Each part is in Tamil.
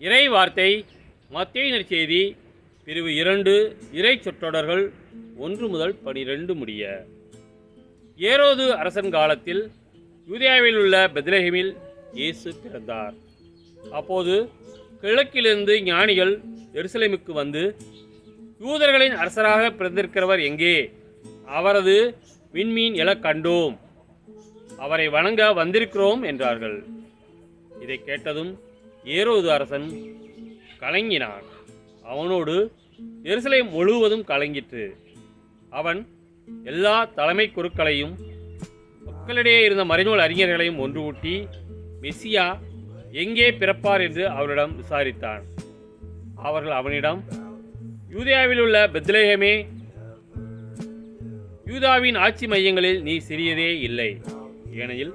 இறை வார்த்தை மத்தேயு நற்செய்தி பிரிவு 2 இறை சொற்றொடர்கள் 1 முதல் 12 முடிய. ஏரோது அரசன் காலத்தில் யூதேயாவில் உள்ள பெத்லகேமில் இயேசு பிறந்தார். அப்போது கிழக்கிலிருந்து ஞானிகள் எருசலேமுக்கு வந்து, யூதர்களின் அரசராக பிறந்திருக்கிறவர் எங்கே? அவரது விண்மீன் எழக் கண்டோம், அவரை வணங்க வந்திருக்கிறோம் என்றார்கள். இதை கேட்டதும் ஏரோது அரசன் கலங்கினான். அவனோடு எருசலேம் முழுவதும் கலங்கிற்று. அவன் எல்லா தலைமை குருக்களையும் மக்களிடையே இருந்த மறைநூல் அறிஞர்களையும் ஒன்று கூட்டி மெசியா எங்கே பிறப்பார் என்று அவரிடம் விசாரித்தான். அவர்கள் அவனிடம், யூதேயாவில் உள்ள பெத்லகேமே, யூதாவின் ஆட்சி மையங்களில் நீ சிறியதே இல்லை. ஏனெனில்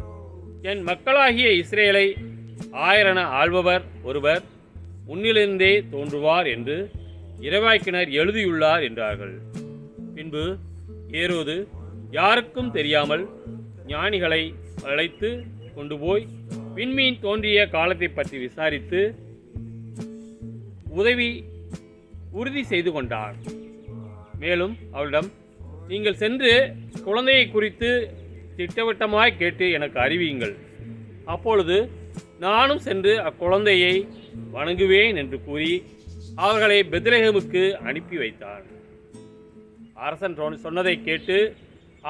என் மக்களாகிய இஸ்ரேலை ஆயரென ஆள்பவர் ஒருவர் முன்னிலிருந்தே தோன்றுவார் என்று இறைவாக்கினர் எழுதியுள்ளார் என்றார்கள். பின்பு ஏரோது யாருக்கும் தெரியாமல் ஞானிகளை அழைத்து கொண்டு போய் விண்மீன் தோன்றிய காலத்தை பற்றி விசாரித்து உறுதி செய்து கொண்டார். மேலும் அவளிடம், நீங்கள் சென்று குழந்தையை குறித்து திட்டவட்டமாய் கேட்டு எனக்கு அறிவியுங்கள். அப்பொழுது நானும் சென்று அக்குழந்தையை வணங்குவேன் என்று கூறி அவர்களை பெத்லகேமுக்கு அனுப்பி வைத்தார். அரசன் சொன்னதை கேட்டு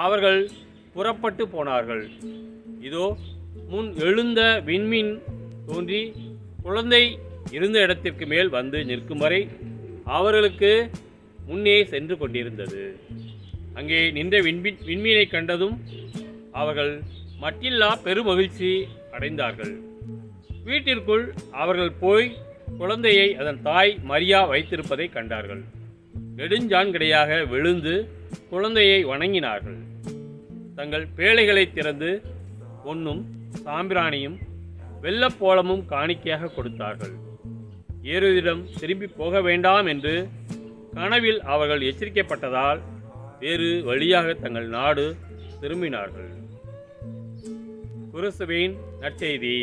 அவர்கள் புறப்பட்டு போனார்கள். இதோ முன் எழுந்த விண்மீன் தோன்றி குழந்தை இருந்த இடத்திற்கு மேல் வந்து நிற்கும் வரை அவர்களுக்கு முன்னே சென்று கொண்டிருந்தது. அங்கே நின்ற விண்மீனை கண்டதும் அவர்கள் மட்டில்லா பெருமகிழ்ச்சி அடைந்தார்கள். வீட்டிற்குள் அவர்கள் போய் குழந்தையை அதன் தாய் மரியா வைத்திருப்பதை கண்டார்கள். நெடுஞ்சாண்கடையாக விழுந்து குழந்தையை வணங்கினார்கள். தங்கள் பேழைகளை திறந்து பொன்னும் சாம்பிராணியும் வெள்ளப்போளமும் காணிக்கையாக கொடுத்தார்கள். ஏரோதிடம் திரும்பி போக வேண்டாம் என்று கனவில் அவர்கள் எச்சரிக்கப்பட்டதால் வேறு வழியாக தங்கள் நாடு திரும்பினார்கள். கிறிஸ்துவின் நற்செய்தி.